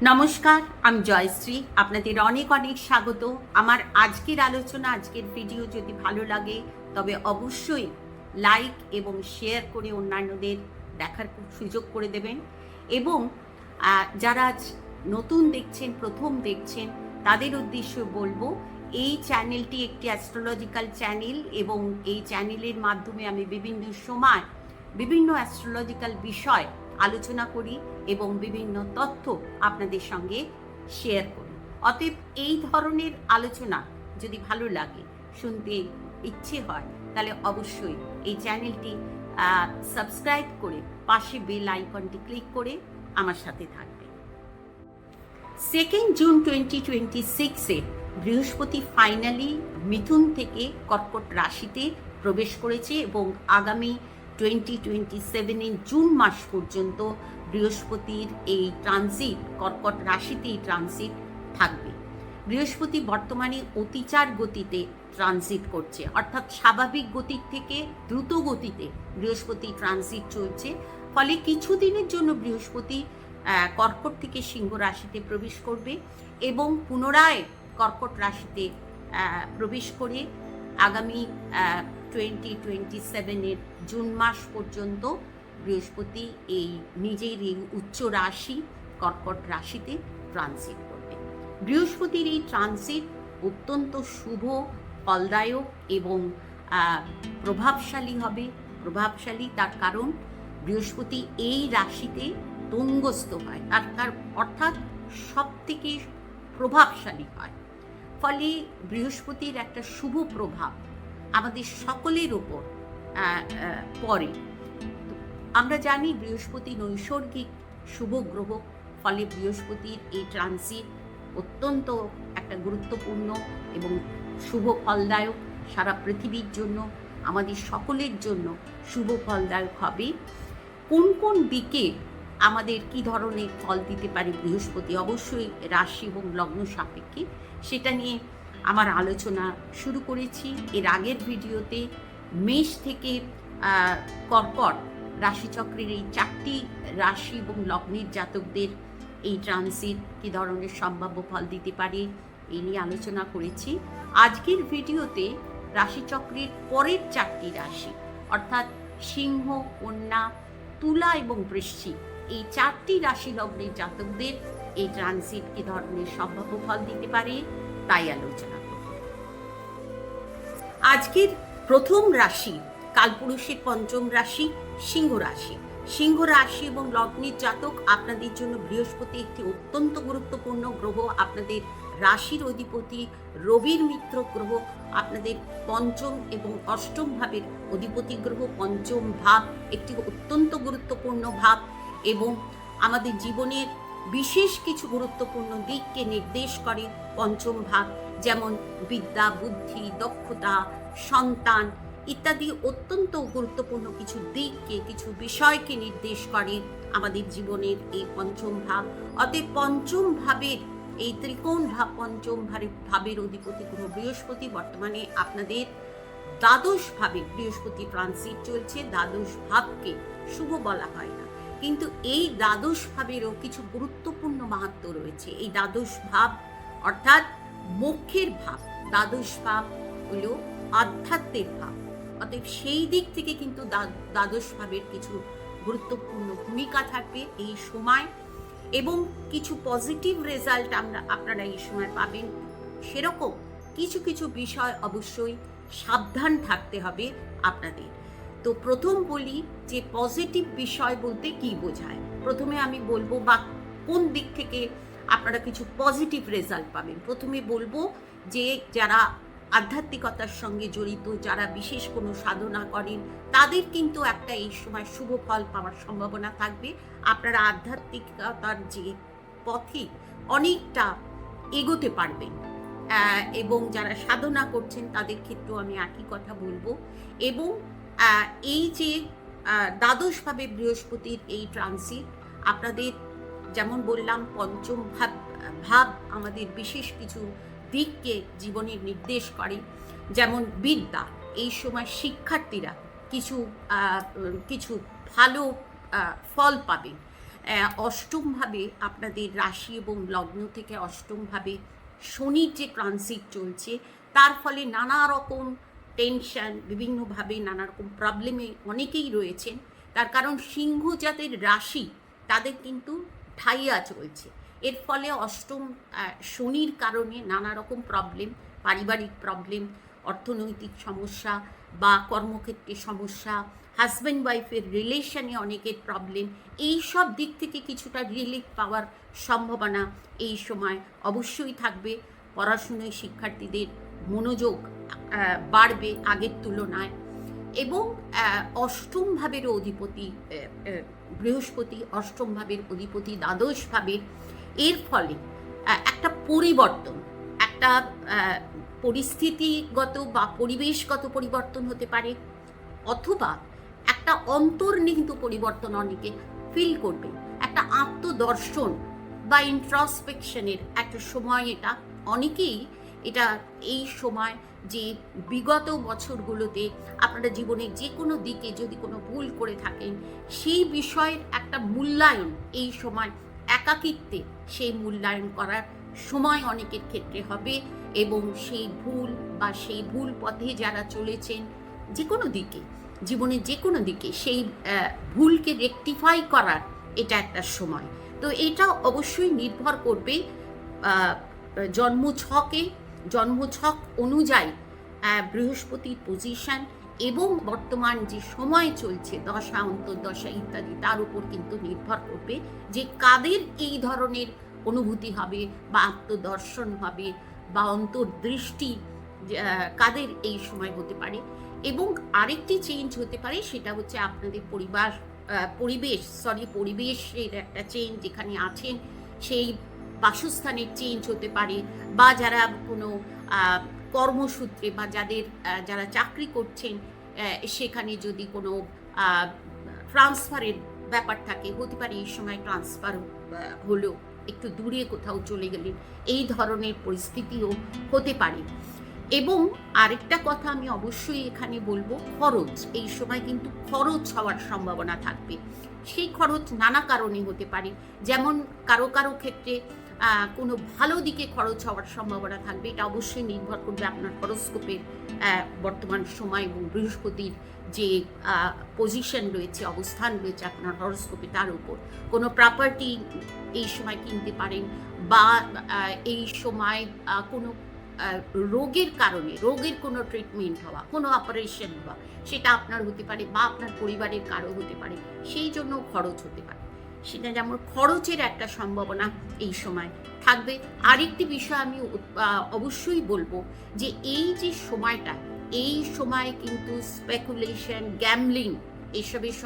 নমস্কার, আমি জয়শ্রী। আপনাদের অনেক অনেক স্বাগত। আমার আজকের আলোচনা, আজকের ভিডিও যদি ভালো লাগে তবে অবশ্যই লাইক এবং শেয়ার করে অন্যান্যদের দেখার সুযোগ করে দেবেন। এবং যারা আজ নতুন দেখছেন, প্রথম দেখছেন, তাদের উদ্দেশ্যে বলবো এই চ্যানেলটি একটি অ্যাস্ট্রোলজিক্যাল চ্যানেল এবং এই চ্যানেলের মাধ্যমে আমি বিভিন্ন সময় বিভিন্ন অ্যাস্ট্রোলজিক্যাল বিষয় আলোচনা করি এবং বিভিন্ন তথ্য আপনাদের সঙ্গে শেয়ার করি। অতএব এই ধরনের আলোচনা যদি ভালো লাগে, শুনতে ইচ্ছে হয়, তাহলে অবশ্যই এই চ্যানেলটি সাবস্ক্রাইব করে পাশে বেল আইকনটি ক্লিক করে আমার সাথে থাকবে। 2 জুন 2026-এ বৃহস্পতি ফাইনালি মিথুন থেকে কর্কট রাশিতে প্রবেশ করেছে এবং আগামী 2027 জুন মাস পর্যন্ত বৃহস্পতির এই ট্রানজিট, কর্কট রাশিতেই ট্রানজিট থাকবে। বৃহস্পতি বর্তমানে অতিচার গতিতে ট্রানজিট করছে, অর্থাৎ স্বাভাবিক গতির থেকে দ্রুত গতিতে বৃহস্পতি ট্রানজিট চলছে। ফলে কিছুদিনের জন্য বৃহস্পতি কর্কট থেকে সিংহ রাশিতে প্রবেশ করবে এবং পুনরায় কর্কট রাশিতে প্রবেশ করে আগামী 2027 জুন মাস পর্যন্ত বৃহস্পতি এই নিজের এই উচ্চ রাশি কর্কট রাশিতে ট্রানজিট করবে। বৃহস্পতির এই ট্রানজিট অত্যন্ত শুভ, ফলদায়ক এবং প্রভাবশালী হবে। প্রভাবশালী তার কারণ বৃহস্পতি এই রাশিতে তুঙ্গস্থ হয়, তার অর্থাৎ সব থেকে প্রভাবশালী হয়। ফলে বৃহস্পতির একটা শুভ প্রভাব আমাদের সকলের ওপর পড়ে। আমরা জানি বৃহস্পতি নৈসর্গিক শুভ গ্রহ, ফলে বৃহস্পতির এই ট্রানজিট অত্যন্ত একটা গুরুত্বপূর্ণ এবং শুভ ফলদায়ক, সারা পৃথিবীর জন্য, আমাদের সকলের জন্য শুভ ফলদায়ক হবে। কোন কোন দিকে আমাদের কি ধরনের ফল দিতে পারে বৃহস্পতি, অবশ্যই রাশি এবং লগ্ন সাপেক্ষে, সেটা নিয়ে আমার আলোচনা শুরু করেছি। এর আগের ভিডিওতে মেষ থেকে কর্কট রাশিচক্রের এই 4টি রাশি এবং লগ্নের জাতকদের এই ট্রানজিট কী ধরনের সম্ভাব্য ফল দিতে পারে এই নিয়ে আলোচনা করেছি। আজকের ভিডিওতে রাশিচক্রের পরের 4টি রাশি, অর্থাৎ সিংহ, কন্যা, তুলা এবং বৃশ্চিক, এই 4টি রাশি লগ্নের জাতকদের এই ট্রানজিট কী ধরনের সম্ভাব্য ফল দিতে পারে তাই আলোচনা করব। আজকের প্রথম রাশি কালপুরুষের পঞ্চম রাশি সিংহ রাশি। সিংহ রাশি এবং লগ্নের জাতক, আপনাদের জন্য বৃহস্পতি একটি অত্যন্ত গুরুত্বপূর্ণ গ্রহ। আপনাদের রাশির অধিপতি রবির মিত্র গ্রহ, আপনাদের পঞ্চম এবং অষ্টম ভাবের অধিপতি গ্রহ। পঞ্চম ভাব একটি অত্যন্ত গুরুত্বপূর্ণ ভাব এবং আমাদের জীবনের বিশেষ কিছু গুরুত্বপূর্ণ দিককে নির্দেশ করে পঞ্চম ভাব, যেমন বিদ্যা, বুদ্ধি, দক্ষতা, সন্তান ইত্যাদি অত্যন্ত গুরুত্বপূর্ণ কিছু দিককে, কিছু বিষয়কে নির্দেশ করে আমাদের জীবনের এই পঞ্চম ভাব। অতএব পঞ্চম ভাবের এই ত্রিকোণ ভাব, পঞ্চম ভাবের অধিপতি গ্রহ বৃহস্পতি বর্তমানে আপনাদের দ্বাদশ ভাবে বৃহস্পতি ট্রানজিট চলছে। দ্বাদশ ভাবকে শুভ বলা হয় না, কিন্তু এই দ্বাদশ ভাবেরও কিছু গুরুত্বপূর্ণ মাহাত্ম্য রয়েছে। এই দ্বাদশ ভাব অর্থাৎ মোক্ষের ভাব, দ্বাদশ ভাব হল আধ্যাত্মের ভাব। অতএব সেই দিক থেকে কিন্তু দ্বাদশ ভাবের কিছু গুরুত্বপূর্ণ ভূমিকা থাকবে এই সময় এবং কিছু পজিটিভ রেজাল্ট আপনারা এই সময় পাবেন। সেরকম কিছু কিছু বিষয় অবশ্যই সাবধান থাকতে হবে আপনাদের। তো প্রথম বলি যে পজিটিভ বিষয় বলতে কি বোঝায়। প্রথমে আমি বলবো বা কোন দিক থেকে আপনারা কিছু পজিটিভ রেজাল্ট পাবেন। প্রথমে বলবো যে যারা আধ্যাত্মিকতার সঙ্গে জড়িত, যারা বিশেষ কোনো সাধনা করেন, তাদের কিন্তু একটা এই সময় শুভ ফল পাওয়ার সম্ভাবনা থাকবে। আপনারা আধ্যাত্মিকতার যে পথে অনেকটা এগোতে পারবেন এবং যারা সাধনা করছেন তাদের ক্ষেত্রেও আমি একই কথা বলবো। এবং এই যে দ্বাদশভাবে বৃহস্পতির এই ট্রানজিট আপনাদের, যেমন বললাম, পঞ্চম ভাব আমাদের বিশেষ কিছু দিককে জীবনের নির্দেশ করে, যেমন বিদ্যা। এই সময় শিক্ষার্থীরা কিছু ভালো ফল পাবে। অষ্টমভাবে আপনাদের রাশি এবং লগ্ন থেকে অষ্টমভাবে শনির যে ট্রানজিট চলছে, তার ফলে নানা রকম টেনশন, বিভিন্নভাবে নানা রকম প্রবলেমে অনেকেই রয়েছেন। তার কারণ সিংহ জাতের রাশি তাদের কিন্তু ঢাইয়া চলছে। এর ফলে অষ্টম শনির কারণে নানা রকম প্রবলেম, পারিবারিক প্রবলেম, অর্থনৈতিক সমস্যা বা কর্মক্ষেত্রে সমস্যা, হাজব্যান্ড ওয়াইফের রিলেশনে অনেকের প্রবলেম, এই সব দিক থেকে কিছুটা রিলিফ পাওয়ার সম্ভাবনা এই সময় অবশ্যই থাকবে। পড়াশুনোয় শিক্ষার্থীদের মনোযোগ বাড়বে আগের তুলনায়। এবং অষ্টম ভাবের অধিপতি বৃহস্পতি, অষ্টম ভাবের অধিপতি দ্বাদশভাবে। এর ফলে একটা পরিবর্তন, একটা পরিস্থিতিগত বা পরিবেশগত পরিবর্তন হতে পারে, অথবা একটা অন্তর্নিহিত পরিবর্তন অনেকে ফিল করবে। একটা আত্মদর্শন বা ইন্ট্রসপেকশনের একটা সময় এটা। অনেকেই এটা এই সময় যে বিগত বছরগুলোতে আপনারা জীবনের যে কোনো দিকে যদি কোনো ভুল করে থাকেন, সেই বিষয়ের একটা মূল্যায়ন এই সময় একাকিত্বে সেই মূল্যায়ন করার সময় অনেকের ক্ষেত্রে হবে। এবং সেই ভুল বা সেই ভুল পথে যারা চলেছেন যে কোনো দিকে, জীবনের যে কোনো দিকে, সেই ভুলকে রেকটিফাই করার এটা একটা সময়। তো এটা অবশ্যই নির্ভর করবে জন্মছক অনুযায়ী বৃহস্পতির পজিশন এবং বর্তমান যে সময় চলছে, দশা, অন্তর্দশা ইত্যাদি, তার উপর কিন্তু নির্ভর করবে যে কাদের এই ধরনের অনুভূতি হবে বা আত্মদর্শন হবে বা অন্তর্দৃষ্টি কাদের এই সময় হতে পারে। এবং আরেকটি চেঞ্জ হতে পারে, সেটা হচ্ছে আপনাদের পরিবেশের একটা চেঞ্জ, যেখানে আছেন সেই বাসস্থানের চেঞ্জ হতে পারে, বা যারা কোনো কর্মসূত্রে বা যারা চাকরি করছেন সেখানে যদি কোনো ট্রান্সফারের ব্যাপার থাকে, হতে পারে এই সময় ট্রান্সফার হলো, একটু দূরে কোথাও চলে গেলেন, এই ধরনের পরিস্থিতিও হতে পারে। এবং আরেকটা কথা আমি অবশ্যই এখানে বলবো, খরচ এই সময় কিন্তু খরচ হওয়ার সম্ভাবনা থাকবে। সেই খরচ নানা কারণে হতে পারে, যেমন কারো কারো ক্ষেত্রে কোনো ভালো দিকে খরচ হওয়ার সম্ভাবনা থাকবে। এটা অবশ্যই নির্ভর করবে আপনার হরোস্কোপের বর্তমান সময় এবং বৃহস্পতির যে পজিশন রয়েছে, অবস্থান রয়েছে আপনার হরোস্কোপে, তার উপর। কোনো প্রপার্টি এই সময় কিনতে পারেন, বা এই সময় কোনো রোগের কারণে, রোগের কোনো ট্রিটমেন্ট হওয়া, কোনো অপারেশন হওয়া, সেটা আপনার হতে পারে বা আপনার পরিবারের কারো হতে পারে, সেই জন্য খরচ হতে পারে। সেটা যেমন খরচের একটা সম্ভাবনা এই সময় থাকবে। আরেকটি বিষয় আমি অবশ্যই বলবো যে এই যে সময়টা, এই সময় কিন্তু স্পেকুলেশন, গ্যামলিং এসবের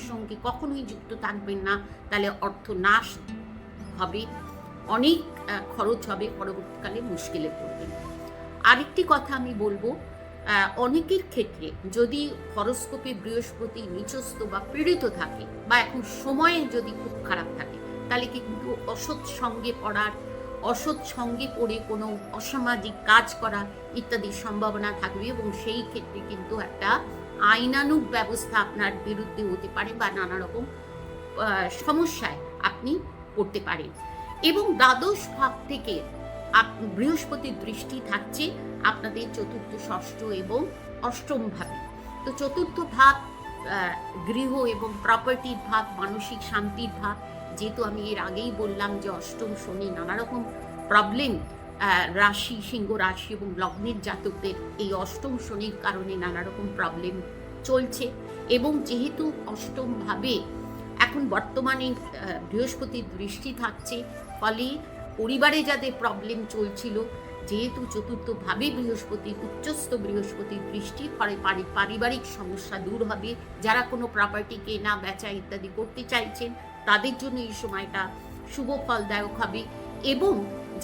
সঙ্গে কখনোই যুক্ত থাকবেন না, তাহলে অর্থ নাশ হবে, অনেক খরচ হবে, পরবর্তীকালে মুশকিলে পড়বেন। আরেকটি কথা আমি বলবো, অনেকের ক্ষেত্রে যদি হরোস্কোপে বৃহস্পতি নিচস্থ বা পীড়িত থাকে, বা এখন সময়ে যদি খুব খারাপ থাকে, তাহলে কিন্তু অসৎ সঙ্গে পড়ে কোনো অসামাজিক কাজ করা ইত্যাদির সম্ভাবনা থাকবে। এবং সেই ক্ষেত্রে কিন্তু একটা আইনানুগ ব্যবস্থা আপনার বিরুদ্ধে হতে পারে, বা নানা রকম সমস্যায় আপনি পড়তে পারেন। এবং দ্বাদশ ভাব থেকে বৃহস্পতির দৃষ্টি থাকছে আপনাদের চতুর্থ, ষষ্ঠ এবং অষ্টম ভাবে। তো চতুর্থ ভাব গৃহ এবং প্রপার্টির ভাব, মানসিক শান্তির ভাব। যেহেতু আমি এর আগেই বললাম যে অষ্টম শনি নানা রকম প্রবলেম, রাশি, সিংহ রাশি এবং লগ্নের জাতকদের এই অষ্টম শনির কারণে নানা রকম প্রবলেম চলছে। এবং যেহেতু অষ্টম ভাবে এখন বর্তমানে বৃহস্পতির দৃষ্টি থাকছে, ফলে পরিবারে যাদের প্রবলেম চলছিল, যেহেতু চতুর্থভাবে বৃহস্পতির, উচ্চস্থ বৃহস্পতির দৃষ্টি, ফলে পারিবারিক সমস্যা দূর হবে। যারা কোনো প্রপার্টি কেনা বেচা ইত্যাদি করতে চাইছেন, তাদের জন্য এই সময়টা শুভ ফলদায়ক হবে। এবং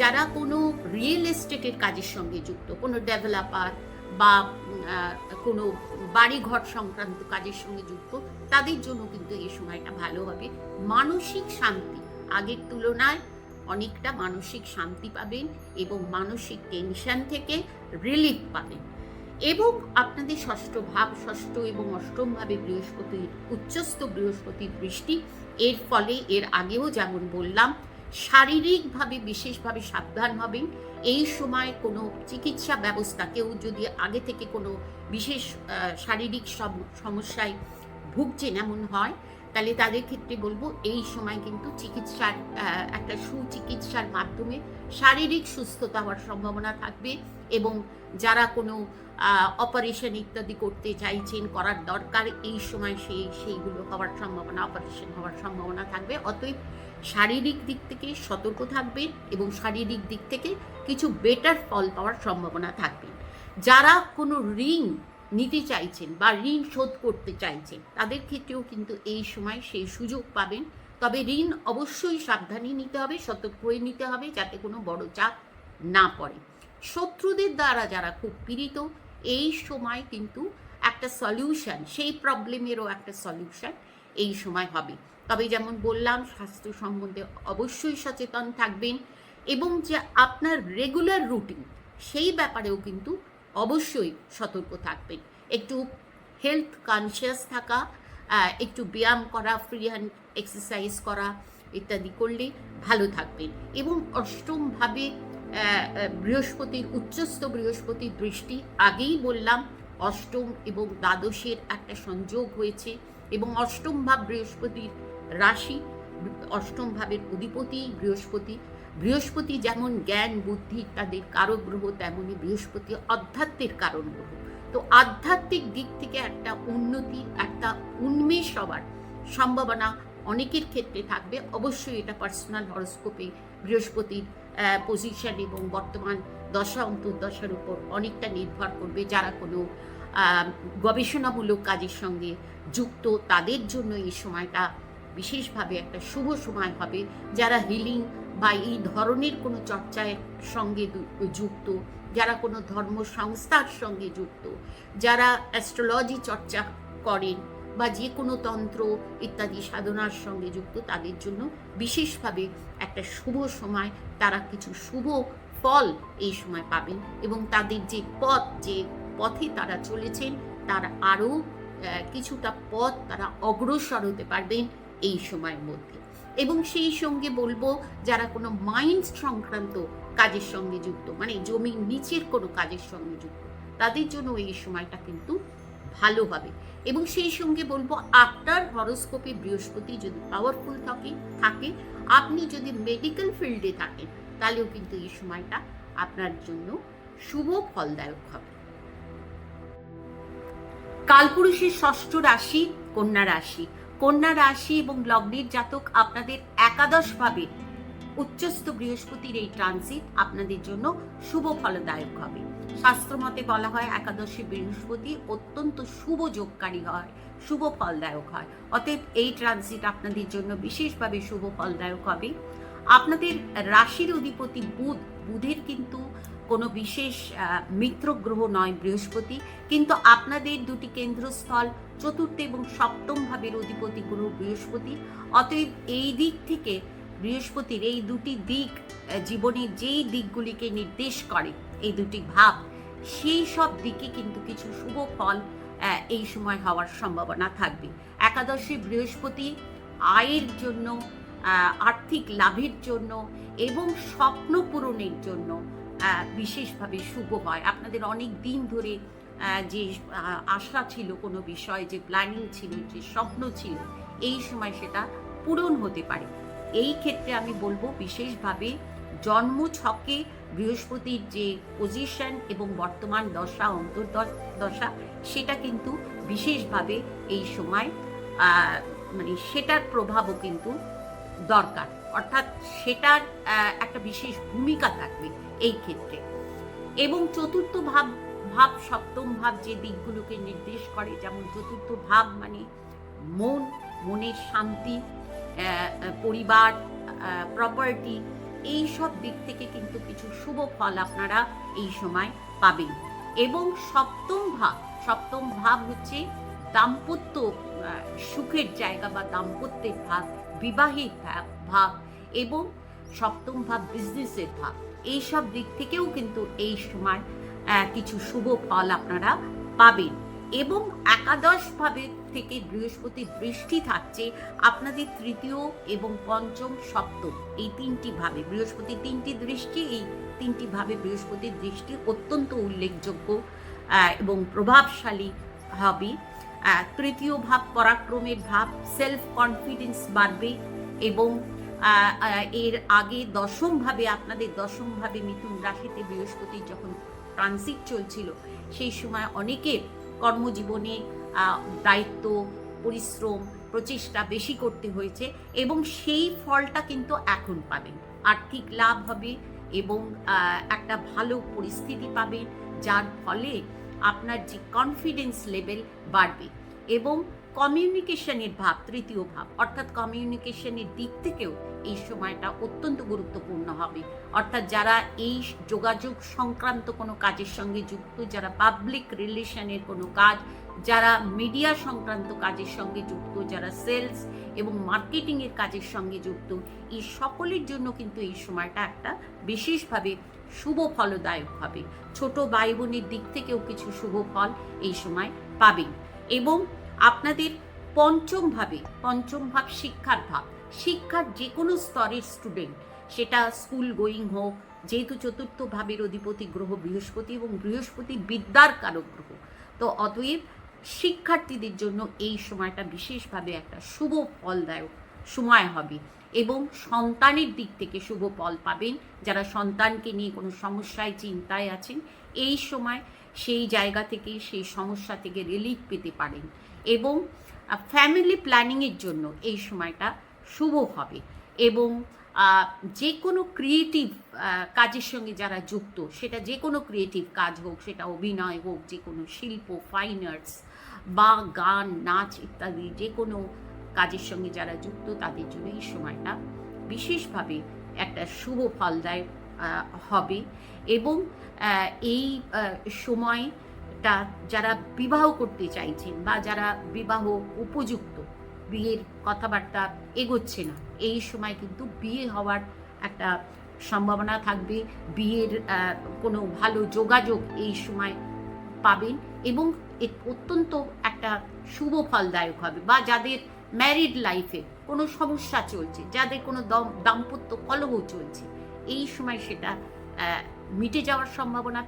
যারা কোনো রিয়েল এস্টেটের কাজের সঙ্গে যুক্ত, কোনো ডেভেলপার বা কোনো বাড়িঘর সংক্রান্ত কাজের সঙ্গে যুক্ত, তাদের জন্য কিন্তু এই সময়টা ভালো হবে। মানসিক শান্তি আগের তুলনায় অনেকটা মানসিক শান্তি পাবেন এবং মানসিক টেনশন থেকে রিলিফ পাবেন। এবং আপনাদের ষষ্ঠ ভাব, ষষ্ঠ এবং অষ্টম ভাবে বৃহস্পতির উচ্চস্থ বৃহস্পতির দৃষ্টি, এর ফলে এর আগেও যেমন বললাম শারীরিকভাবে বিশেষভাবে সাবধান হবেন। এই সময় কোনো চিকিৎসা ব্যবস্থা, কেউ যদি আগে থেকে কোনো বিশেষ শারীরিক সমস্যায় ভুগছেন এমন হয়, তাহলে তাদের ক্ষেত্রে বলবো এই সময় কিন্তু চিকিৎসার একটা সুচিকিৎসার মাধ্যমে শারীরিক সুস্থতা হওয়ার সম্ভাবনা থাকবে। এবং যারা কোনো অপারেশন ইত্যাদি করতে চাইছেন, করার দরকার, এই সময় সেইগুলো হওয়ার সম্ভাবনা, অপারেশন হওয়ার সম্ভাবনা থাকবে। অতএব শারীরিক দিক থেকে সতর্ক থাকবেন এবং শারীরিক দিক থেকে কিছু বেটার ফল পাওয়ার সম্ভাবনা থাকবে। যারা কোনো ঋণ নিতে চাইছেন বা ঋণ শোধ করতে চাইছেন, তাদের ক্ষেত্রেও কিন্তু এই সময় সেই সুযোগ পাবেন। তবে ঋণ অবশ্যই সাবধানে নিতে হবে, সতর্ক হয়ে নিতে হবে, যাতে কোনো বড় চাপ না পড়ে। শত্রুদের দ্বারা যারা খুব পীড়িত, এই সময় কিন্তু একটা সলিউশন, সেই প্রবলেমেরও একটা সলিউশন এই সময় হবে। তবে যেমন বললাম, স্বাস্থ্য সম্বন্ধে অবশ্যই সচেতন থাকবেন এবং যে আপনার রেগুলার রুটিন, সেই ব্যাপারেও কিন্তু অবশ্যই সতর্ক থাকবেন। একটু হেলথ কনসিয়াস থাকা, একটু ব্যায়াম করা, ফ্রি হ্যান্ড এক্সারসাইজ করা ইত্যাদি করলে ভালো থাকবেন। এবং অষ্টমভাবে বৃহস্পতির উচ্চস্থ বৃহস্পতির দৃষ্টি, আগেই বললাম অষ্টম এবং দ্বাদশের একটা সংযোগ হয়েছে এবং অষ্টম ভাব বৃহস্পতির রাশি, অষ্টম ভাবের অধিপতি বৃহস্পতি। বৃহস্পতি যেমন জ্ঞান বুদ্ধি ইত্যাদির কারক গ্রহ, তেমনি বৃহস্পতি আধ্যাত্মের কারণ গ্রহ। তো আধ্যাত্মিক দিক থেকে একটা উন্নতি, একটা উন্মেষ হওয়ার সম্ভাবনা অনেকের ক্ষেত্রে থাকবে। অবশ্যই এটা পার্সোনাল হরোস্কোপে বৃহস্পতির পজিশন এবং বর্তমান দশা অন্তর্দশার উপর অনেকটা নির্ভর করবে। যারা কোনো গবেষণামূলক কাজের সঙ্গে যুক্ত, তাদের জন্য এই সময়টা বিশেষভাবে একটা শুভ সময় হবে। যারা হিলিং বা এই ধরনের কোনো চর্চার সঙ্গে যুক্ত, যারা কোনো ধর্ম সংস্থার সঙ্গে যুক্ত, যারা অ্যাস্ট্রোলজি চর্চা করেন বা যে কোনো তন্ত্র ইত্যাদি সাধনার সঙ্গে যুক্ত, তাদের জন্য বিশেষভাবে একটা শুভ সময়। তারা কিছু শুভ ফল এই সময় পাবেন এবং তাদের যে পথে তারা চলেছেন, তার আরও কিছুটা পথ তারা অগ্রসর হতে পারবেন এই সময়ের মধ্যে। এবং সেই সঙ্গে বলবো, যারা কোনো মাইন্ড সংক্রান্ত কাজের সঙ্গে যুক্ত, মানে জমির নিচের কোনো কাজের সঙ্গে যুক্ত, তাদের জন্য এই সময়টা কিন্তু ভালো হবে। এবং সেই সঙ্গে বলবো, আপনার হরোস্কোপে বৃহস্পতি যদি পাওয়ারফুল থাকে, আপনি যদি মেডিকেল ফিল্ডে থাকেন, তাহলেও কিন্তু এই সময়টা আপনার জন্য শুভ ফলদায়ক হবে। কালপুরুষের ষষ্ঠ রাশি কন্যা রাশি। কন্যা রাশি এবং লগ্নের জাতক, আপনাদের একাদশভাবে উচ্চস্থ বৃহস্পতির এই ট্রানজিট আপনাদের জন্য শুভ ফলদায়ক হবে। শাস্ত্রমতে বলা হয় একাদশী বৃহস্পতি অত্যন্ত শুভ যোগকারী হয়, শুভ ফলদায়ক হয়। অতএব এই ট্রানজিট আপনাদের জন্য বিশেষভাবে শুভ ফলদায়ক হবে। আপনাদের রাশির অধিপতি বুধের কিন্তু কোনো বিশেষ মিত্র গ্রহ নয় বৃহস্পতি, কিন্তু আপনাদের দুটি কেন্দ্রস্থল চতুর্থ এবং সপ্তম ভাবের অধিপতি গ্রহ বৃহস্পতি। অতএব এই দিক থেকে বৃহস্পতির এই দুটি দিক, জীবনের যেই দিকগুলিকে নির্দেশ করে এই দুটি ভাব, সেই সব দিকে কিন্তু কিছু শুভ ফল এই সময় হওয়ার সম্ভাবনা থাকবে। একাদশী বৃহস্পতি আয়ের জন্য, আর্থিক লাভের জন্য এবং স্বপ্ন পূরণের জন্য বিশেষভাবে শুভ হয়। আপনাদের অনেক দিন ধরে যে আশা ছিল কোনো বিষয়, যে প্ল্যানিং ছিল, যে স্বপ্ন ছিল, এই সময় সেটা পূরণ হতে পারে। এই ক্ষেত্রে আমি বলবো বিশেষভাবে জন্ম ছকে বৃহস্পতির যে পজিশন এবং বর্তমান দশা অন্তর্দশা, সেটা কিন্তু বিশেষভাবে এই সময় মানে সেটার প্রভাবও কিন্তু দরকার, অর্থাৎ সেটার একটা বিশেষ ভূমিকা থাকবে এই ক্ষেত্রে। এবং চতুর্থ ভাব সপ্তম ভাব যে দিকগুলোকে নির্দেশ করে, যেমন চতুর্থ ভাব মানে মনের শান্তি, পরিবার, প্রপার্টি, এই সব দিক থেকে কিন্তু কিছু শুভ ফল আপনারা এই সময় পাবেন। এবং সপ্তম ভাব হচ্ছে দাম্পত্য সুখের জায়গা বা দাম্পত্যের ভাব, বিবাহের ভাব, এবং সপ্তম ভাব বিজনেসের ভাব। এই সব দিক থেকেও কিন্তু এই সময় কিছু শুভ ফল আপনারা পাবেন। এবং একাদশ ভাবে থেকে বৃহস্পতির দৃষ্টি থাকছে আপনাদের তৃতীয় এবং পঞ্চম সপ্তম এই তিনটি ভাবে, বৃহস্পতির তিনটি দৃষ্টি, এই তিনটি ভাবে বৃহস্পতির দৃষ্টি অত্যন্ত উল্লেখযোগ্য এবং প্রভাবশালী হবে। তৃতীয় ভাব পরাক্রমের ভাব, সেলফ কনফিডেন্স বাড়বে। এবং এর আগে দশম ভাবে, আপনাদের দশম ভাবে মিথুন রাশিতে বৃহস্পতির যখন ট্রানজিট চলছিল, সেই সময় অনেকের কর্মজীবনে দায়িত্ব, পরিশ্রম, প্রচেষ্টা বেশি করতে হয়েছে এবং সেই ফলটা কিন্তু এখন পাবেন। আর্থিক লাভ হবে এবং একটা ভালো পরিস্থিতি পাবেন, যার ফলে আপনার যে কনফিডেন্স লেভেল বাড়বে। এবং কমিউনিকেশনের ভাব, তৃতীয় ভাব, অর্থাৎ কমিউনিকেশনের দিক থেকেও এই সময়টা অত্যন্ত গুরুত্বপূর্ণ হবে। অর্থাৎ যারা এই যোগাযোগ সংক্রান্ত কোনো কাজের সঙ্গে যুক্ত, যারা পাবলিক রিলেশনের কোনো কাজ, যারা মিডিয়া সংক্রান্ত কাজের সঙ্গে যুক্ত, যারা সেলস এবং মার্কেটিংয়ের কাজের সঙ্গে যুক্ত, এই সকলের জন্য কিন্তু এই সময়টা একটা বিশেষভাবে শুভ ফলদায়ক হবে। ছোট ভাই বোনের দিক থেকেও কিছু শুভ ফল এই সময় পাবেন। এবং আপনাদের পঞ্চম ভাব শিক্ষার ভাব, শিক্ষার যে কোনো স্তরের স্টুডেন্ট, সেটা স্কুল গোয়িং হোক, যেহেতু চতুর্থ ভাবের অধিপতি গ্রহ বৃহস্পতি এবং বৃহস্পতি বিদ্যার কারক গ্রহ, তো অতএব শিক্ষার্থীদের জন্য এই সময়টা বিশেষভাবে একটা শুভ ফলদায়ক সময় হবে। এবং সন্তানের দিক থেকে শুভ ফল পাবেন। যারা সন্তানকে নিয়ে কোনো সমস্যায়, চিন্তায় আছেন, এই সময় সেই জায়গা থেকে, সেই সমস্যা থেকে রিলিফ পেতে পারেন। এবং ফ্যামিলি প্ল্যানিংয়ের জন্য এই সময়টা শুভ হবে। এবং যে কোনো ক্রিয়েটিভ কাজের সঙ্গে যারা যুক্ত, সেটা যে কোনো ক্রিয়েটিভ কাজ হোক, সেটা অভিনয় হোক, যে কোনো শিল্প, ফাইন আর্টস বা গান, নাচ ইত্যাদি যে কোনো কাজের সঙ্গে যারা যুক্ত, তাদের জন্য এই সময়টা বিশেষভাবে একটা শুভ ফলদায়ক হবে। এবং এই সময়টা যারা বিবাহ করতে চাইছেন বা যারা বিবাহ উপযুক্ত, বিয়ের কথাবার্তা এগোচ্ছে না, এই সময় কিন্তু বিয়ে হওয়ার একটা সম্ভাবনা থাকবে। বিয়ের কোনো ভালো যোগাযোগ এই সময় পাবেন এবং অত্যন্ত একটা শুভ ফলদায়ক হবে। বা যাদের ম্যারিড লাইফে কোনো সমস্যা চলছে, যাদের কোনো দাম্পত্য কলহ চলছে, এই সময় সেটা মিটে যাওয়ার সম্ভাবনা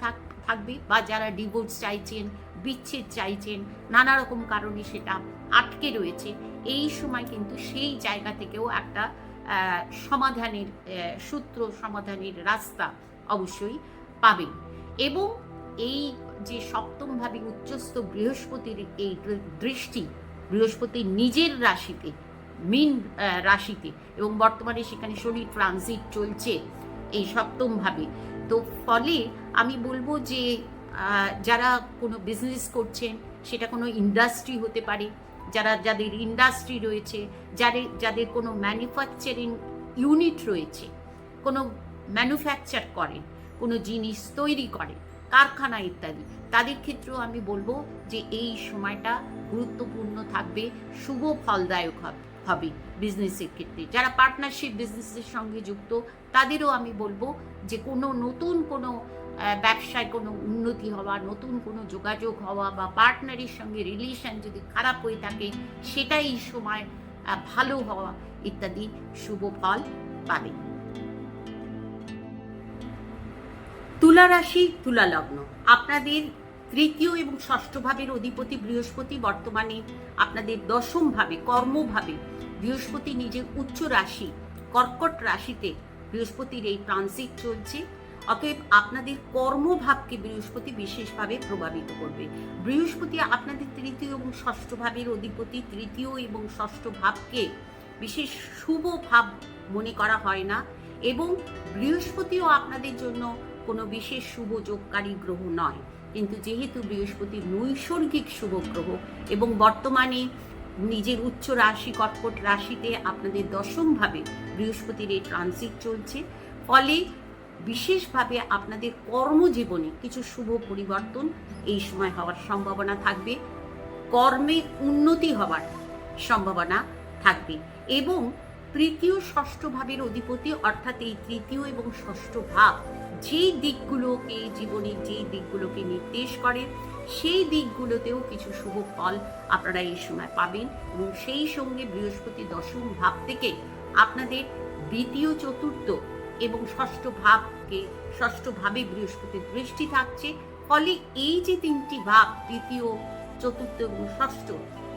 থাকবে। বা যারা ডিভোর্স চাইছেন, বিচ্ছেদ চাইছেন, নানা রকম কারণে সেটা আটকে রয়েছে, এই সময় কিন্তু সেই জায়গা থেকেও একটা সমাধানের সূত্র, সমাধানের রাস্তা অবশ্যই পাবেন। এবং এই যে সপ্তম ভাবে উচ্চস্থ বৃহস্পতির এই দৃষ্টি, বৃহস্পতির নিজের রাশিতে, মীন রাশিতে, এবং বর্তমানে সেখানে শনি ট্রানজিট চলছে এই সপ্তম ভাবে, তো ফলে আমি বলবো যে যারা কোনো বিজনেস করছেন, সেটা কোনো ইন্ডাস্ট্রি হতে পারে, যাদের ইন্ডাস্ট্রি রয়েছে, যাদের কোনো ম্যানুফ্যাকচারিং ইউনিট রয়েছে, কোনো ম্যানুফ্যাকচার করেন, কোনো জিনিস তৈরি করেন, কারখানা ইত্যাদি, তাদের ক্ষেত্রেও আমি বলবো যে এই সময়টা গুরুত্বপূর্ণ থাকবে, শুভ ফলদায়ক হবে বিজনেসের ক্ষেত্রে। যারা পার্টনারশিপ বিজনেসের সঙ্গে যুক্ত, তাদেরও আমি বলবো যে কোনো নতুন কোনো ব্যবসায় কোনো উন্নতি হওয়া, নতুন কোনো যোগাযোগ হওয়া, বা পার্টনারের সঙ্গে রিলেশন যদি খারাপ হয়ে থাকে, সেটা এই সময় ভালো হওয়া ইত্যাদি শুভ ফল পাবে। তুলা রাশি, তুলা লগ্ন, আপনাদের তৃতীয় এবং ষষ্ঠ ভাবের অধিপতি বৃহস্পতি বর্তমানে আপনাদের দশম ভাবে, কর্মভাবে বৃহস্পতি নিজের উচ্চ রাশি কর্কট রাশিতে বৃহস্পতির এই ট্রানজিট চলছে। অতএব আপনাদের কর্মভাবকে বৃহস্পতি বিশেষভাবে প্রভাবিত করবে। বৃহস্পতি আপনাদের তৃতীয় এবং ষষ্ঠ ভাবের অধিপতি, তৃতীয় এবং ষষ্ঠ ভাবকে বিশেষ শুভ ভাব মনে করা হয় না, এবং বৃহস্পতিও আপনাদের জন্য কোনো বিশেষ শুভ যোগকারী গ্রহ নয়। কিন্তু যেহেতু বৃহস্পতি নৈসর্গিক শুভ গ্রহ এবং বর্তমানে নিজের উচ্চ রাশি কর্কট রাশিতে আপনাদের দশম ভাবে বৃহস্পতির এই ট্রানজিট চলছে, ফলে বিশেষভাবে আপনাদের কর্মজীবনে কিছু শুভ পরিবর্তন এই সময় হওয়ার সম্ভাবনা থাকবে, কর্মে উন্নতি হওয়ার সম্ভাবনা থাকবে। এবং তৃতীয় ষষ্ঠ ভাবের অধিপতি, অর্থাৎ এই তৃতীয় এবং ষষ্ঠ ভাব যেই দিকগুলোকে জীবনের যেই দিকগুলোকে নির্দেশ করে সেই দিকগুলোতেও কিছু শুভ ফল আপনারা এই সময় পাবেন। এবং সেই সঙ্গে বৃহস্পতি দশম ভাব থেকে আপনাদের দ্বিতীয়, চতুর্থ এবং ষষ্ঠ ভাবে বৃহস্পতির দৃষ্টি থাকছে। ফলে এই যে তিনটি ভাব, দ্বিতীয়, চতুর্থ এবং ষষ্ঠ,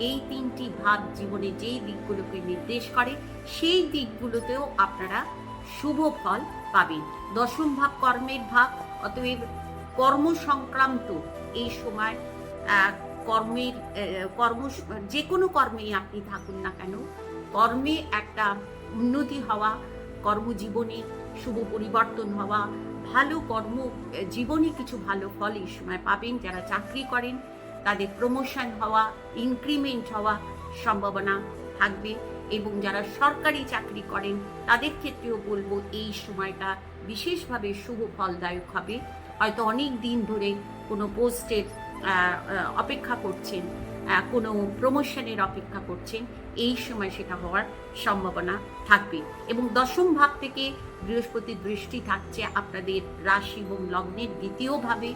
এই তিনটি ভাব জীবনে যেই দিকগুলোকে নির্দেশ করে সেই দিকগুলোতেও আপনারা শুভ ফল পাবেন। দশম ভাব কর্মের ভাব, অতএব কর্ম সংক্রান্ত এই সময় যে কোনো কর্মেই আপনি থাকুন না কেন, কর্মে একটা উন্নতি হওয়া, কর্মজীবনে শুভ পরিবর্তন হওয়া, ভালো কর্ম জীবনে কিছু ভালো ফল এই সময় পাবেন। যারা চাকরি করেন তাদের প্রমোশন হওয়া, ইনক্রিমেন্ট হওয়া সম্ভাবনা থাকবে। এবং যারা সরকারি চাকরি করেন তাদের ক্ষেত্রেও বলবো এই সময়টা বিশেষভাবে শুভ ফলদায়ক হবে। হয়তো অনেক দিন ধরে কোনো পোস্টের অপেক্ষা করছেন, কোনো প্রমোশনের অপেক্ষা করছেন, এই সময় সেটা হওয়ার সম্ভাবনা থাকবে। এবং দশম ভাব থেকে বৃহস্পতির দৃষ্টি থাকছে আপনাদের রাশি এবং লগ্নের দ্বিতীয় ভাবে।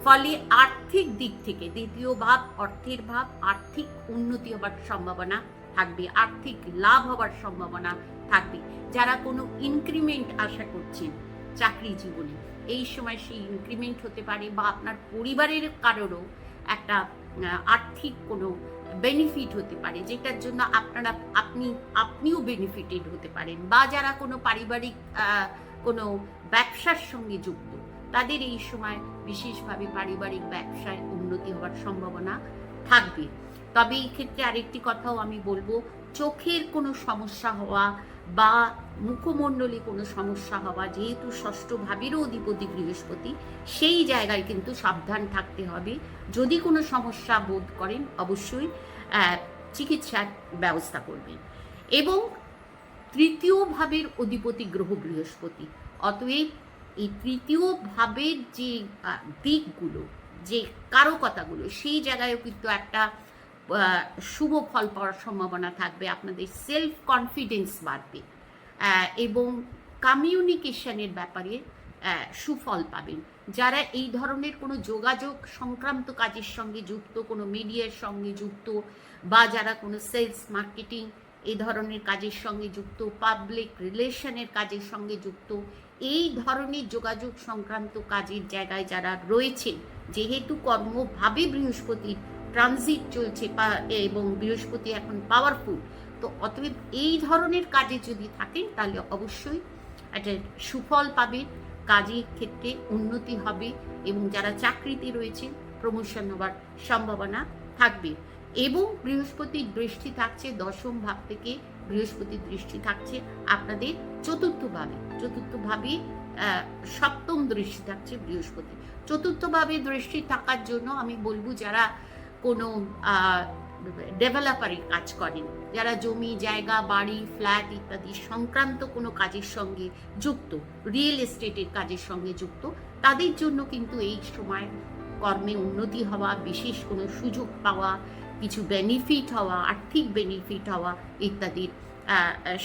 ফলে আর্থিক দিক থেকে দ্বিতীয় ভাব অর্থের ভাব, আর্থিক উন্নতি হবার সম্ভাবনা থাকবে, আর্থিক লাভ হবার সম্ভাবনা থাকবে। যারা কোনো ইনক্রিমেন্ট আশা করছেন চাকরি জীবনে, এই সময় সেই ইনক্রিমেন্ট হতে পারে, বা আপনার পরিবারের কারোরও একটা আর্থিক কোনো বেনিফিট হতে পারে, যেটার জন্য আপনিও বেনিফিটেড হতে পারেন। বা যারা কোনো পারিবারিক কোনো ব্যবসার সঙ্গে যুক্ত, তাদের এই সময় বিশেষভাবে পারিবারিক ব্যবসায় উন্নতি হওয়ার সম্ভাবনা থাকবে। তবে এই ক্ষেত্রে আরেকটি কথাও আমি বলবো, চোখের কোনো সমস্যা হওয়া বা মুখমণ্ডলে কোনো সমস্যা হওয়া, যেহেতু ষষ্ঠ ভাবেরও অধিপতি বৃহস্পতি, সেই জায়গায় কিন্তু সাবধান থাকতে হবে। যদি কোনো সমস্যা বোধ করেন অবশ্যই চিকিৎসার ব্যবস্থা করবেন। এবং তৃতীয় ভাবের অধিপতি গ্রহ বৃহস্পতি, অতএব এই তৃতীয় ভাবের যে দিকগুলো, যে কারকতাগুলো, সেই জায়গায়ও কিন্তু একটা শুভ ফল পাওয়ার সম্ভাবনা থাকবে। আপনাদের সেলফ কনফিডেন্স বাড়বে এবং কমিউনিকেশনের ব্যাপারে সুফল পাবেন। যারা এই ধরনের কোনো যোগাযোগ সংক্রান্ত কাজের সঙ্গে যুক্ত, কোনো মিডিয়ার সঙ্গে যুক্ত, বা যারা কোনো সেলস মার্কেটিং এই ধরনের কাজের সঙ্গে যুক্ত, পাবলিক রিলেশনের কাজের সঙ্গে যুক্ত, এই ধরনের যোগাযোগ সংক্রান্ত কাজের জায়গায় যারা রয়েছেন, যেহেতু কর্মভাবে বৃহস্পতির ট্রানজিট চলছে এবং বৃহস্পতি এখন পাওয়ারফুল, তো অতএব এই ধরনের কাজে যদি থাকেন তাহলে অবশ্যই একটা সুফল পাবেন, কাজের ক্ষেত্রে উন্নতি হবে। এবং যারা চাকরিতে রয়েছেন প্রমোশন হবার সম্ভাবনা থাকবে। এবং বৃহস্পতির দৃষ্টি থাকছে দশম ভাব থেকে, বৃহস্পতির দৃষ্টি থাকছে আপনাদের চতুর্থ ভাবে সপ্তম দৃষ্টি থাকছে বৃহস্পতি। চতুর্থ ভাবে দৃষ্টি থাকার জন্য আমি বলবো, যারা কোনো ডেভেলপারের কাজ করেন, যারা জমি জায়গা বাড়ি ফ্ল্যাট ইত্যাদি সংক্রান্ত কোনো কাজের সঙ্গে যুক্ত, রিয়েল এস্টেটের কাজের সঙ্গে যুক্ত, তাদের জন্য কিন্তু এই সময় কর্মে উন্নতি হওয়া, বিশেষ কোনো সুযোগ পাওয়া, কিছু বেনিফিট হওয়া, আর্থিক বেনিফিট হওয়া ইত্যাদির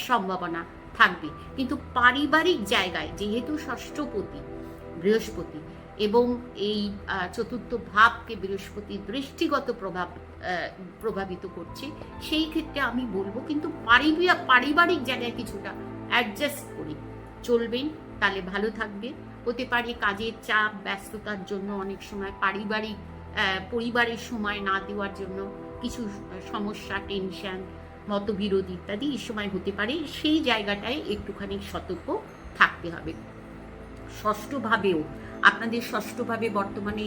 সম্ভাবনা থাকবে। কিন্তু পারিবারিক জায়গায় যেহেতু ষষ্ঠপতি বৃহস্পতি এবং এই চতুর্থ ভাবকে বৃহস্পতির দৃষ্টিগত প্রভাবিত করছে, সেই ক্ষেত্রে আমি বলবো কিন্তু পারিবারিক জায়গায় কিছুটা অ্যাডজাস্ট করে চলবেন, তাহলে ভালো থাকবে। হতে পারে কাজের চাপ ব্যস্ততার জন্য অনেক সময় পরিবারের সময় না দেওয়ার জন্য কিছু সমস্যা, টেনশন, মতবিরোধ ইত্যাদি এই সময় হতে পারে, সেই জায়গাটায় একটুখানি সতর্ক থাকতে হবে। ষষ্ঠভাবেও আপনাদের ষষ্ঠভাবে বর্তমানে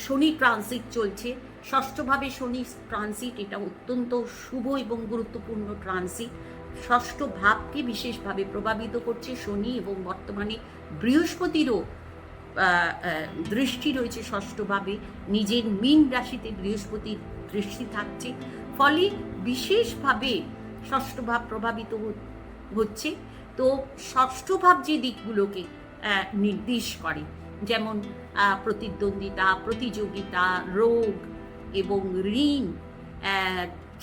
শনি ট্রানজিট চলছে। ষষ্ঠভাবে শনি ট্রানজিট এটা অত্যন্ত শুভ এবং গুরুত্বপূর্ণ ট্রানজিট। ষষ্ঠ ভাবকে বিশেষভাবে প্রভাবিত করছে শনি, এবং বর্তমানে বৃহস্পতিরও দৃষ্টি রয়েছে ষষ্ঠভাবে, নিজের মীন রাশিতে বৃহস্পতির দৃষ্টি থাকছে। ফলে বিশেষভাবে ষষ্ঠ ভাব প্রভাবিত হচ্ছে। তো ষষ্ঠ ভাব যে দিকগুলোকে নির্দেশ করে, যেমন প্রতিদ্বন্দ্বিতা, প্রতিযোগিতা, রোগ এবং ঋণ,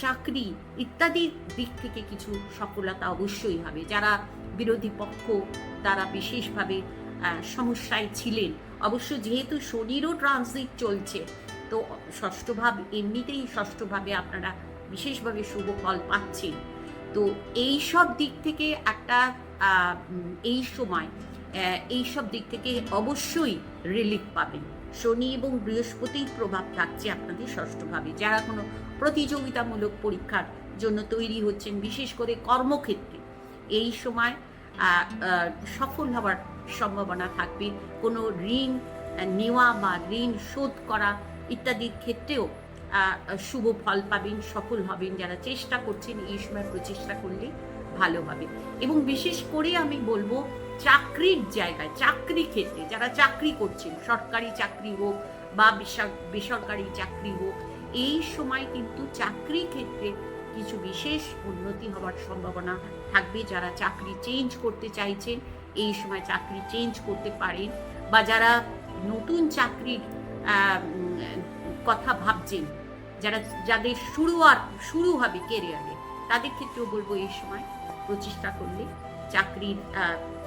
চাকরি ইত্যাদির দিক থেকে কিছু সফলতা অবশ্যই হবে। যারা বিরোধী পক্ষ, তারা বিশেষভাবে সমস্যায় ছিলেন। অবশ্য যেহেতু শনিরও ট্রানজিট চলছে, তো ষষ্ঠ ভাব এমনিতেই ষষ্ঠভাবে আপনারা বিশেষভাবে শুভ ফল পাচ্ছেন। তো এই সব দিক থেকে একটা এই সময় এই সব দিক থেকে অবশ্যই রিলিফ পাবেন। শনি এবং বৃহস্পতির প্রভাব থাকছে আপনাদের ষষ্ঠভাবে। যারা কোনো প্রতিযোগিতামূলক পরীক্ষার জন্য তৈরি হচ্ছেন, বিশেষ করে কর্মক্ষেত্রে, এই সময় সফল হওয়ার সম্ভাবনা থাকবে। কোনো ঋণ নেওয়া বা ঋণ শোধ করা ইত্যাদির ক্ষেত্রেও শুভ ফল পাবেন, সফল হবেন। যারা চেষ্টা করছেন এই সময় প্রচেষ্টা করলে ভালো হবে। এবং বিশেষ করে আমি বলবো চাকরির জায়গায়, চাকরি ক্ষেত্রে যারা চাকরি করছেন, সরকারি চাকরি হোক বা বেসরকারি চাকরি হোক, এই সময় কিন্তু চাকরি ক্ষেত্রে কিছু বিশেষ উন্নতি হওয়ার সম্ভাবনা থাকবে। যারা চাকরি চেঞ্জ করতে চাইছেন এই সময় চাকরি চেঞ্জ করতে পারেন, বা যারা নতুন চাকরির কথা ভাবছেন, যাদের শুরু হবে কেরিয়ারে, তাদের ক্ষেত্রেও বলবো এই সময় প্রচেষ্টা করলে চাকরির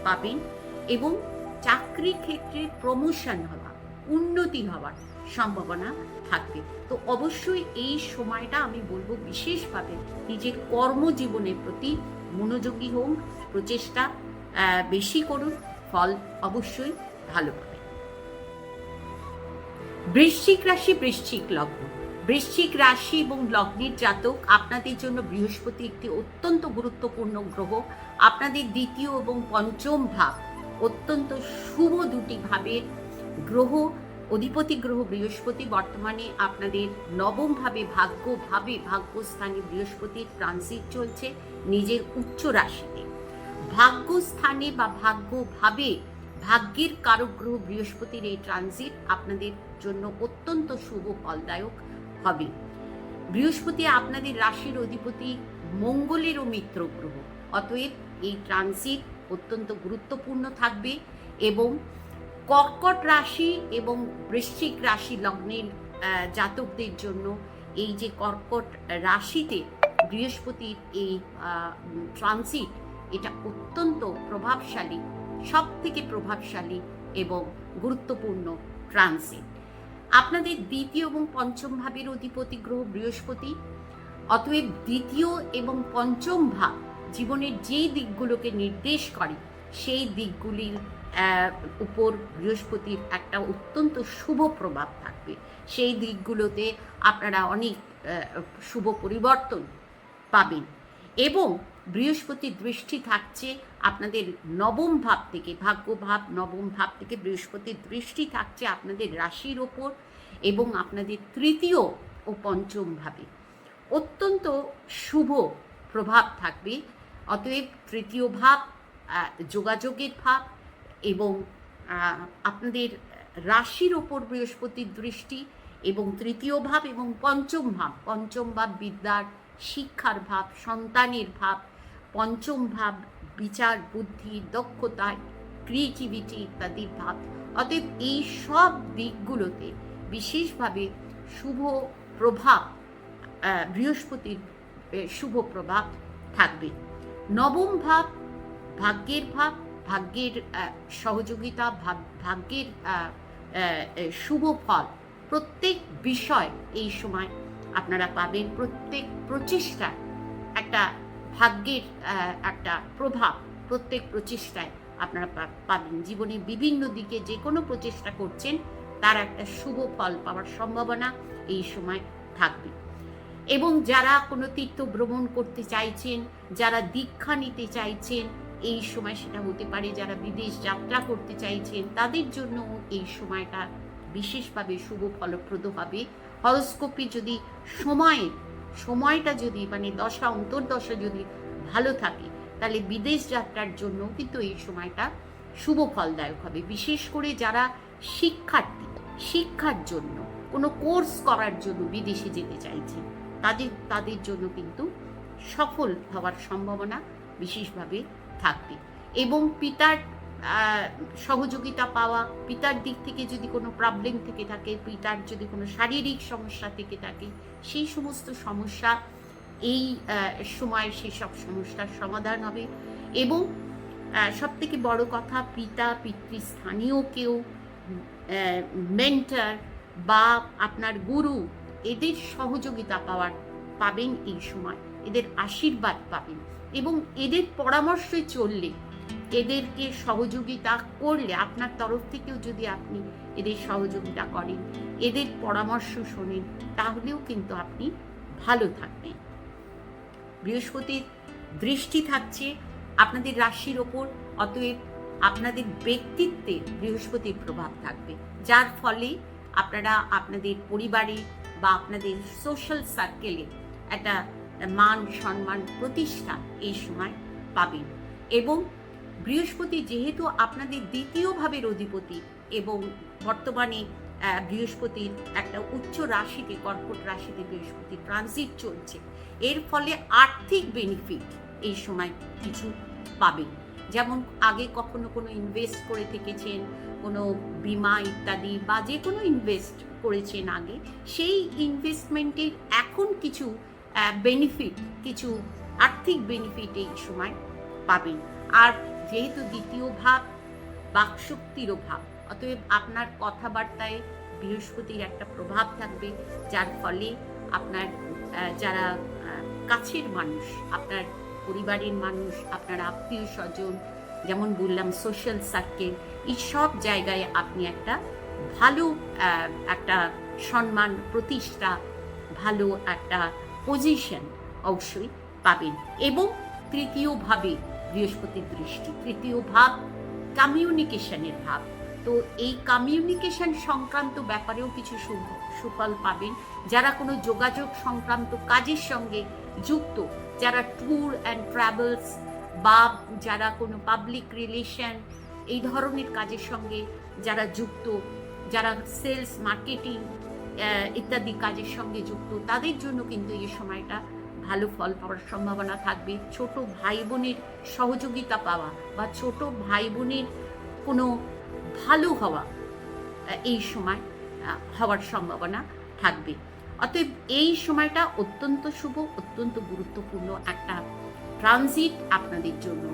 পাবেন। এবং চাকরির ক্ষেত্রে প্রমোশন হওয়া, উন্নতি হওয়ার সম্ভাবনা থাকবে। তো অবশ্যই এই সময়টা আমি বলবো বিশেষভাবে নিজের কর্মজীবনের প্রতি মনোযোগী হন, প্রচেষ্টা বেশি করুন, ফল অবশ্যই ভালো পাবে। বৃশ্চিক রাশি, বৃশ্চিক লগ্ন। বৃশ্চিক রাশি এবং লগ্নের জাতক, আপনাদের জন্য বৃহস্পতি একটি অত্যন্ত গুরুত্বপূর্ণ গ্রহ। আপনাদের দ্বিতীয় এবং পঞ্চম ভাব অত্যন্ত শুভ দুটি ভাবের গ্রহ। অধিপতি গ্রহ বৃহস্পতি বর্তমানে আপনাদের নবম ভাবে ভাগ্যস্থানে বৃহস্পতির ট্রানজিট চলছে নিজের উচ্চ রাশিতে। ভাগ্যস্থানে বা ভাগ্যভাবে ভাগ্যের কারক গ্রহ বৃহস্পতির এই ট্রানজিট আপনাদের জন্য অত্যন্ত শুভ ফলদায়ক হবে। বৃহস্পতি আপনাদের রাশির অধিপতি, মঙ্গলেরও মিত্র গ্রহ। অতএব এই ট্রানজিট অত্যন্ত গুরুত্বপূর্ণ থাকবে। এবং কর্কট রাশি এবং বৃশ্চিক রাশি লগ্নের জাতকদের জন্য এই যে কর্কট রাশিতে বৃহস্পতির এই ট্রানজিট, এটা অত্যন্ত প্রভাবশালী, সব থেকে প্রভাবশালী এবং গুরুত্বপূর্ণ ট্রানজিট। আপনাদের দ্বিতীয় এবং পঞ্চম ভাবের অধিপতি গ্রহ বৃহস্পতি। অতএব দ্বিতীয় এবং পঞ্চম ভাব জীবনের যেই দিকগুলোকে নির্দেশ করে, সেই দিকগুলির উপর বৃহস্পতির একটা অত্যন্ত শুভ প্রভাব থাকবে। সেই দিকগুলোতে আপনারা অনেক শুভ পরিবর্তন পাবেন। এবং বৃহস্পতির দৃষ্টি থাকছে আপনাদের নবম ভাব থেকে, ভাগ্যভাব নবম ভাব থেকে বৃহস্পতির দৃষ্টি থাকছে আপনাদের রাশির ওপর এবং আপনাদের তৃতীয় ও পঞ্চম ভাবে অত্যন্ত শুভ প্রভাব থাকবে। অতএব তৃতীয় ভাব যোগাযোগের ভাব এবং আপনাদের রাশির ওপর বৃহস্পতির দৃষ্টি এবং তৃতীয় ভাব এবং পঞ্চম ভাব বিদ্যার, শিক্ষার ভাব, সন্তানের ভাব, পঞ্চম ভাব বিচার বুদ্ধি, দক্ষতা, ক্রিয়েটিভিটি ইত্যাদির ভাব। অতএব এই সব দিকগুলোতে বিশেষভাবে শুভ প্রভাব, বৃহস্পতির শুভ প্রভাব থাকবে। নবম ভাব ভাগ্যের ভাব, ভাগ্যের সহযোগিতা, ভাগ্যের শুভ ফল, প্রত্যেক বিষয় এই সময় আপনারা পাবেন। প্রত্যেক প্রচেষ্টা একটা ভাগ্যের একটা প্রভাব, প্রত্যেক প্রচেষ্টায় আপনারা পাবেন। জীবনের বিভিন্ন দিকে যে কোনো প্রচেষ্টা করছেন তার একটা শুভ ফল পাওয়ার সম্ভাবনা এই সময় থাকবে। এবং যারা কোনো তীর্থ ভ্রমণ করতে চাইছেন, যারা দীক্ষা নিতে চাইছেন, এই সময় সেটা হতে পারে, যারা বিদেশ যাত্রা করতে চাইছেন তাদের জন্য এই সময়টা বিশেষভাবে শুভ ফলপ্রদ হবে। হরোস্কোপে যদি সময়টা যদি মানে দশা অন্তর্দশা যদি ভালো থাকে, তাহলে বিদেশ যাত্রার জন্য কিন্তু এই সময়টা শুভ ফলদায়ক হবে। বিশেষ করে যারা শিক্ষার্থী, শিক্ষার জন্য কোনো কোর্স করার জন্য বিদেশে যেতে চাইছেন, তাদের জন্য কিন্তু সফল হওয়ার সম্ভাবনা বিশেষভাবে থাকবে। এবং পিতার সহযোগিতা পাওয়া, পিতার দিক থেকে যদি কোনো প্রবলেম থেকে থাকে, পিতার যদি কোনো শারীরিক সমস্যা থেকে থাকে, সেই সমস্ত সমস্যা এই সময় সেসব সমস্যার সমাধান হবে। এবং সব থেকে বড় কথা, পিতা পিতৃস্থানীয় কেউ, মেন্টর বা আপনার গুরু, এদের সহযোগিতা পাবেন এই সময়, এদের আশীর্বাদ পাবেন এবং এদের পরামর্শে চললে, এদেরকে সহযোগিতা করলে, আপনার তরফ থেকেও যদি আপনি এদের সহযোগিতা করেন, এদের পরামর্শ শোনেন, তাহলেও কিন্তু আপনি ভালো থাকবেন। বৃহস্পতির দৃষ্টি থাকছে আপনাদের রাশির ওপর, অতএব আপনাদের ব্যক্তিত্বে বৃহস্পতির প্রভাব থাকবে, যার ফলে আপনারা আপনাদের পরিবারে বা আপনাদের সোশ্যাল সার্কেলে একটা মান সম্মান প্রতিষ্ঠা এই সময় পাবেন। এবং বৃহস্পতি যেহেতু আপনাদের দ্বিতীয় ভাবের অধিপতি এবং বর্তমানে বৃহস্পতির একটা উচ্চ রাশিতে, কর্কট রাশিতে বৃহস্পতি ট্রানজিট চলছে, এর ফলে আর্থিক বেনিফিট এই সময় কিছু পাবেন। যেমন আগে কখনো কোনো ইনভেস্ট করে থেকেছেন, কোনো বিমা ইত্যাদি বা যে কোনো ইনভেস্ট করেছেন আগে, সেই ইনভেস্টমেন্টের এখন কিছু বেনিফিট, কিছু আর্থিক বেনিফিট এই সময় পাবেন। আর যেহেতু দ্বিতীয় ভাব বাকশক্তিরও ভাব, অতএব আপনার কথাবার্তায় বৃহস্পতির একটা প্রভাব থাকবে, যার ফলে আপনার যারা কাছের মানুষ, আপনার পরিবারের মানুষ, আপনার আত্মীয় স্বজন, যেমন বললাম সোশ্যাল সার্কেল, এই সব জায়গায় আপনি একটা ভালো একটা সম্মান প্রতিষ্ঠা, ভালো একটা পজিশন অবশ্যই পাবেন। এবং তৃতীয় ভাবে বৃহস্পতির দৃষ্টি, তৃতীয় ভাব কমিউনিকেশনের ভাব, তো এই কমিউনিকেশন সংক্রান্ত ব্যাপারেও কিছু সুফল পাবেন। যারা কোনো যোগাযোগ সংক্রান্ত কাজের সঙ্গে যুক্ত, যারা ট্যুর অ্যান্ড ট্রাভেলস বা যারা কোনো পাবলিক রিলেশন এই ধরনের কাজের সঙ্গে যারা যুক্ত, যারা সেলস মার্কেটিং ইত্যাদি কাজের সঙ্গে যুক্ত, তাদের জন্য কিন্তু এই সময়টা ভালো ফল পাওয়ার সম্ভাবনা থাকবে। ছোট ভাই বোনের সহযোগিতা পাওয়া বা ছোট ভাই বোনের কোনো ভালো হওয়া এই সময় হওয়ার সম্ভাবনা থাকবে। অতএব এই সময়টা অত্যন্ত শুভ, অত্যন্ত গুরুত্বপূর্ণ একটা ট্রানজিট আপনাদের জন্য।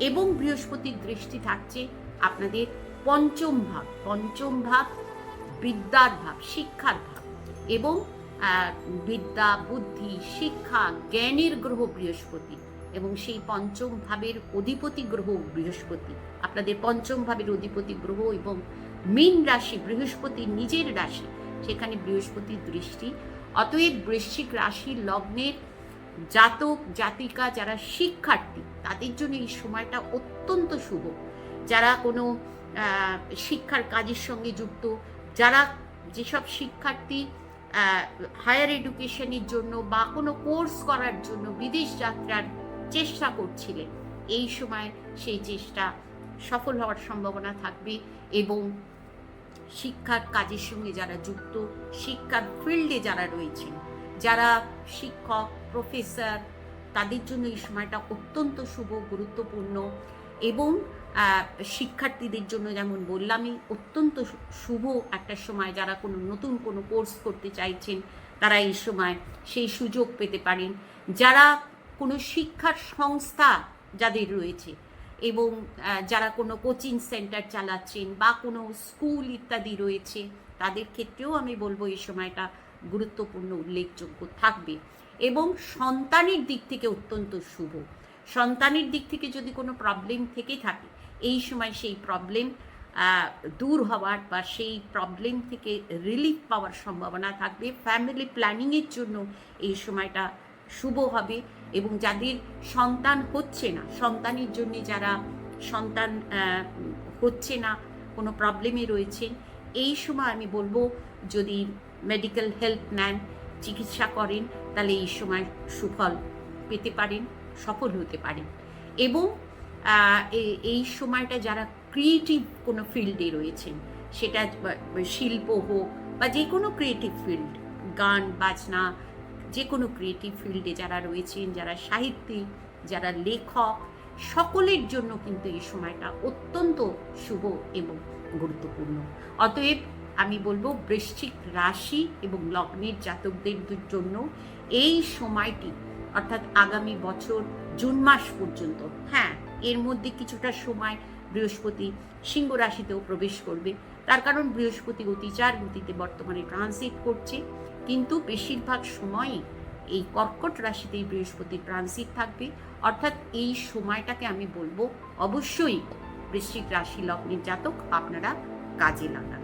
এবং বৃহস্পতির দৃষ্টি থাকছে আপনাদের পঞ্চম ভাব, পঞ্চম ভাব বিদ্যার ভাব, শিক্ষার ভাব, এবং বিদ্যা, বুদ্ধি, শিক্ষা, জ্ঞানের গ্রহ বৃহস্পতি, এবং সেই পঞ্চম ভাবের অধিপতি গ্রহ বৃহস্পতি, আপনাদের পঞ্চম ভাবের অধিপতি গ্রহ এবং মীন রাশি বৃহস্পতির নিজের রাশি, সেখানে বৃহস্পতির দৃষ্টি। অতএব বৃশ্চিক রাশির লগ্নের জাতক জাতিকা যারা শিক্ষার্থী, তাদের জন্য এই সময়টা অত্যন্ত শুভ। যারা কোনো শিক্ষার কাজের সঙ্গে যুক্ত, যারা যেসব শিক্ষার্থী হায়ার এডুকেশনের জন্য বা কোনো কোর্স করার জন্য বিদেশ যাত্রার চেষ্টা করছিলেন, এই সময় সেই চেষ্টা সফল হওয়ার সম্ভাবনা থাকবে। এবং শিক্ষার কাজের সঙ্গে যারা যুক্ত, শিক্ষার ফিল্ডে যারা রয়েছেন, যারা শিক্ষক, প্রফেসর, তাদের জন্য এই সময়টা অত্যন্ত শুভ, গুরুত্বপূর্ণ। এবং শিক্ষার্থীদের জন্য যেমন বললামই, অত্যন্ত শুভ একটা সময়। যারা কোনো নতুন কোনো কোর্স করতে চাইছেন, তারা এই সময় সেই সুযোগ পেতে পারেন। যারা কোনো শিক্ষার সংস্থা যাদের রয়েছে এবং যারা কোনো কোচিং সেন্টার চালাচ্ছেন বা কোনো স্কুল ইত্যাদি রয়েছে, তাদের ক্ষেত্রেও আমি বলবো এই সময়টা গুরুত্বপূর্ণ, উল্লেখযোগ্য থাকবে। এবং সন্তানের দিক থেকে অত্যন্ত শুভ। সন্তানের দিক থেকে যদি কোনো প্রবলেম থেকে থাকে, এই সময় সেই প্রবলেম দূর হওয়ার বা সেই প্রবলেম থেকে রিলিফ পাওয়ার সম্ভাবনা থাকবে। ফ্যামিলি প্ল্যানিংয়ের জন্য এই সময়টা শুভ হবে। এবং যাদের সন্তান হচ্ছে না, সন্তানের জন্য যারা সন্তান হচ্ছে না, কোনো প্রবলেমে রয়েছেন, এই সময় আমি বলবো যদি মেডিকেল হেল্প নেন, চিকিৎসা করেন, তাহলে এই সময় সুফল পেতে পারেন, সফল হতে পারেন। এবং এই সময়টা যারা ক্রিয়েটিভ কোনো ফিল্ডে রয়েছেন, সেটা শিল্প হোক বা যে কোনো ক্রিয়েটিভ ফিল্ড, গান বাজনা, যে কোনো ক্রিয়েটিভ ফিল্ডে যারা রয়েছেন, যারা সাহিত্যিক, যারা লেখক, সকলের জন্য কিন্তু এই সময়টা অত্যন্ত শুভ এবং গুরুত্বপূর্ণ। অতএব আমি বলবো বৃশ্চিক রাশি এবং লগ্নের জাতকদের জন্য এই সময়টি, অর্থাৎ আগামী বছর জুন মাস পর্যন্ত, হ্যাঁ এর মধ্যে কিছুটা সময় বৃহস্পতি সিংহ রাশিতেও প্রবেশ করবে। তার কারণ বৃহস্পতি অতিচার গতিতে বর্তমানে ট্রানজিট করছে, কিন্তু বেশিরভাগ সময়ই এই কর্কট রাশিতেই বৃহস্পতি ট্রানজিট থাকবে। অর্থাৎ এই সময়টাকে আমি বলবো অবশ্যই বৃশ্চিক রাশি লগ্নের জাতক আপনারা কাজে লাগান।